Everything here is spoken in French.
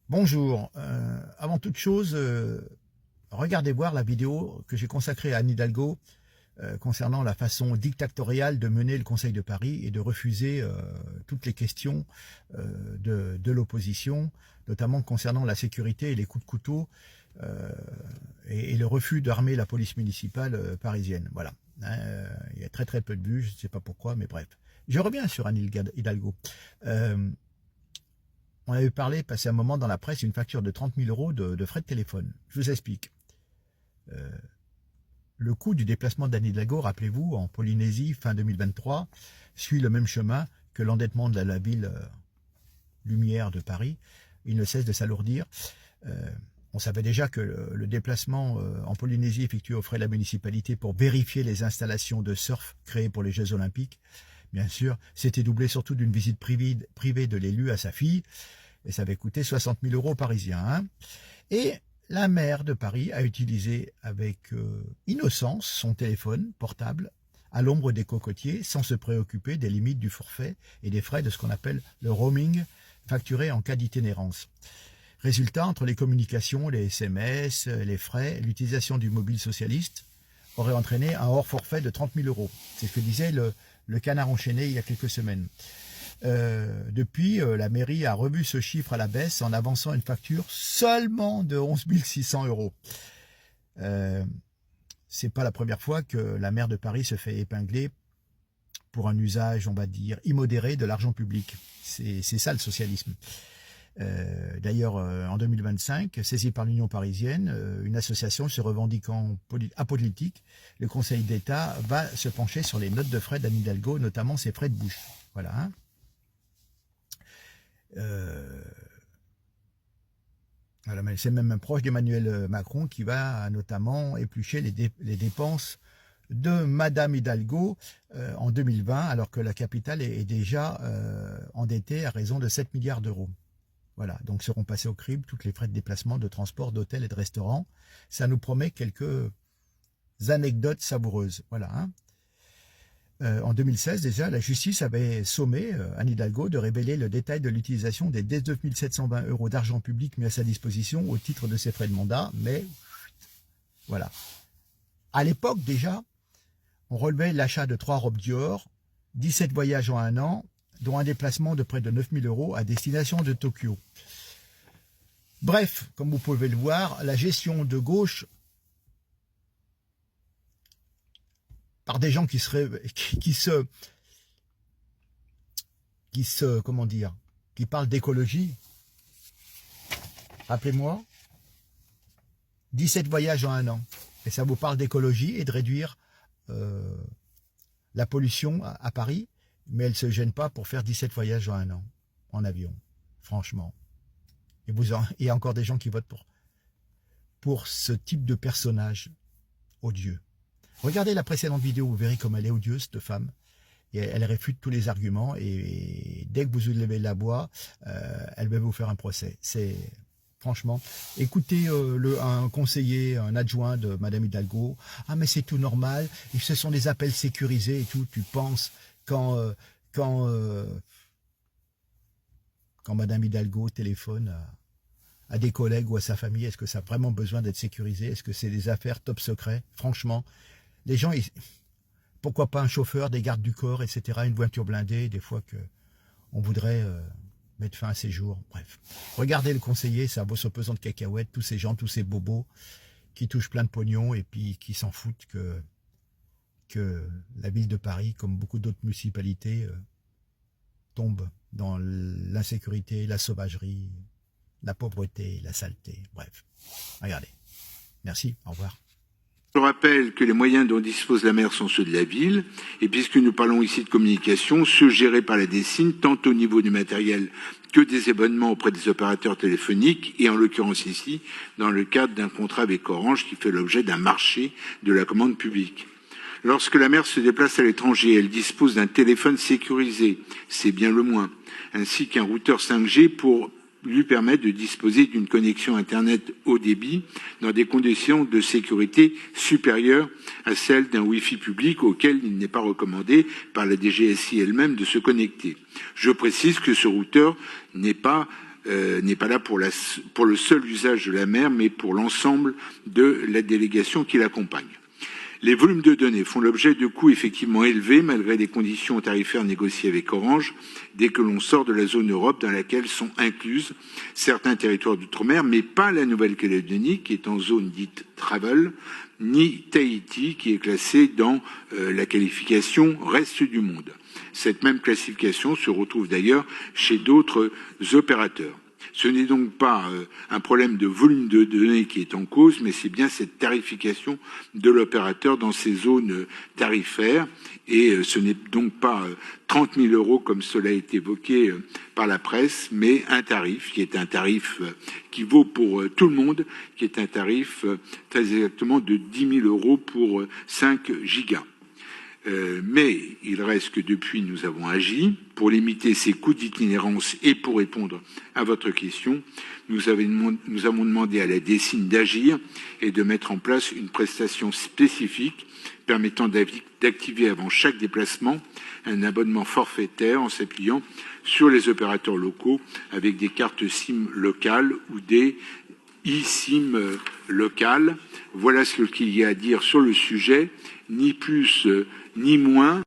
Bonjour. Avant toute chose, regardez voir la vidéo que j'ai consacrée à Anne Hidalgo concernant la façon dictatoriale de mener le Conseil de Paris et de refuser toutes les questions de l'opposition, notamment concernant la sécurité et les coups de couteau et le refus d'armer la police municipale parisienne. Voilà. Il y a très très peu de vues, je ne sais pas pourquoi, mais bref. Je reviens sur Anne Hidalgo. On avait parlé, passé un moment dans la presse, une facture de 30 000 € de frais de téléphone. Je vous explique. Le coût du déplacement d'Anne Hidalgo, rappelez-vous, en Polynésie, fin 2023, suit le même chemin que l'endettement de la ville lumière de Paris. Il ne cesse de s'alourdir. On savait déjà que le déplacement en Polynésie effectué aux frais de la municipalité pour vérifier les installations de surf créées pour les Jeux Olympiques, bien sûr, c'était doublé surtout d'une visite privée de l'élu à sa fille, et ça avait coûté 60 000 € aux Parisiens. Hein. Et la maire de Paris a utilisé avec innocence son téléphone portable à l'ombre des cocotiers, sans se préoccuper des limites du forfait et des frais de ce qu'on appelle le roaming, facturé en cas d'itinérance. Résultat, entre les communications, les SMS, les frais, l'utilisation du mobile socialiste aurait entraîné un hors forfait de 30 000 €. C'est ce que disait le Canard enchaîné il y a quelques semaines. Depuis, la mairie a revu ce chiffre à la baisse en avançant une facture seulement de 11 600 €. C'est pas la première fois que la maire de Paris se fait épingler pour un usage, on va dire, immodéré de l'argent public. C'est ça le socialisme. D'ailleurs, en 2025, saisie par l'Union parisienne, une association se revendiquant apolitique, le Conseil d'État va se pencher sur les notes de frais d'Anne Hidalgo, notamment ses frais de bouche. Voilà. Hein. C'est même un proche d'Emmanuel Macron qui va notamment éplucher les dépenses de Madame Hidalgo en 2020, alors que la capitale est déjà endettée à raison de 7 milliards d'euros. Voilà, donc seront passés au crible toutes les frais de déplacement, de transport, d'hôtel et de restaurant. Ça nous promet quelques anecdotes savoureuses. Voilà. Hein. En 2016, déjà, la justice avait sommé Anne Hidalgo de révéler le détail de l'utilisation des 19 720 € d'argent public mis à sa disposition au titre de ses frais de mandat, mais voilà. À l'époque, déjà, on relevait l'achat de 3 robes Dior, 17 voyages en un an, dont un déplacement de près de 9 000 € à destination de Tokyo. Bref, comme vous pouvez le voir, la gestion de gauche par des gens qui parlent d'écologie. Rappelez-moi, 17 voyages en un an. Et ça vous parle d'écologie et de réduire la pollution à Paris, mais elle ne se gêne pas pour faire 17 voyages en un an, en avion, franchement. Et il y a encore des gens qui votent pour ce type de personnage odieux. Regardez la précédente vidéo, vous verrez comme elle est odieuse, cette femme. Et elle réfute tous les arguments, et dès que vous soulevez la voix, elle va vous faire un procès. C'est franchement, écoutez un conseiller, un adjoint de Madame Hidalgo. Ah mais c'est tout normal, et ce sont des appels sécurisés et tout. Tu penses quand Madame Hidalgo téléphone à des collègues ou à sa famille, est-ce que ça a vraiment besoin d'être sécurisé? Est-ce que c'est des affaires top secret? Franchement, les gens, pourquoi pas un chauffeur, des gardes du corps, etc., une voiture blindée, des fois on voudrait mettre fin à ces jours. Bref, regardez le conseiller, ça vaut son pesant de cacahuètes, tous ces gens, tous ces bobos qui touchent plein de pognon et puis qui s'en foutent que la ville de Paris, comme beaucoup d'autres municipalités, tombe dans l'insécurité, la sauvagerie, la pauvreté, la saleté. Bref, regardez. Merci, au revoir. Je rappelle que les moyens dont dispose la maire sont ceux de la ville, et puisque nous parlons ici de communication, ceux gérés par la DSIN, tant au niveau du matériel que des abonnements auprès des opérateurs téléphoniques, et en l'occurrence ici, dans le cadre d'un contrat avec Orange qui fait l'objet d'un marché de la commande publique. Lorsque la maire se déplace à l'étranger, elle dispose d'un téléphone sécurisé, c'est bien le moins, ainsi qu'un routeur 5G pour lui permettre de disposer d'une connexion Internet haut débit dans des conditions de sécurité supérieures à celles d'un Wi-Fi public auquel il n'est pas recommandé par la DGSI elle-même de se connecter. Je précise que ce routeur n'est pas n'est pas là pour le seul usage de la mer, mais pour l'ensemble de la délégation qui l'accompagne. Les volumes de données font l'objet de coûts effectivement élevés malgré les conditions tarifaires négociées avec Orange dès que l'on sort de la zone Europe dans laquelle sont incluses certains territoires d'outre-mer, mais pas la Nouvelle-Calédonie qui est en zone dite travel, ni Tahiti qui est classée dans la qualification reste du monde. Cette même classification se retrouve d'ailleurs chez d'autres opérateurs. Ce n'est donc pas un problème de volume de données qui est en cause, mais c'est bien cette tarification de l'opérateur dans ces zones tarifaires. Et ce n'est donc pas 30 000 € comme cela a été évoqué par la presse, mais un tarif qui est un tarif qui vaut pour tout le monde, qui est un tarif très exactement de 10 000 € pour 5 gigas. Mais il reste que depuis, nous avons agi pour limiter ces coûts d'itinérance et pour répondre à votre question, nous avons demandé à la DSIN d'agir et de mettre en place une prestation spécifique permettant d'activer avant chaque déplacement un abonnement forfaitaire en s'appuyant sur les opérateurs locaux avec des cartes SIM locales ou des eSIM locales. Voilà ce qu'il y a à dire sur le sujet, ni plus ni moins.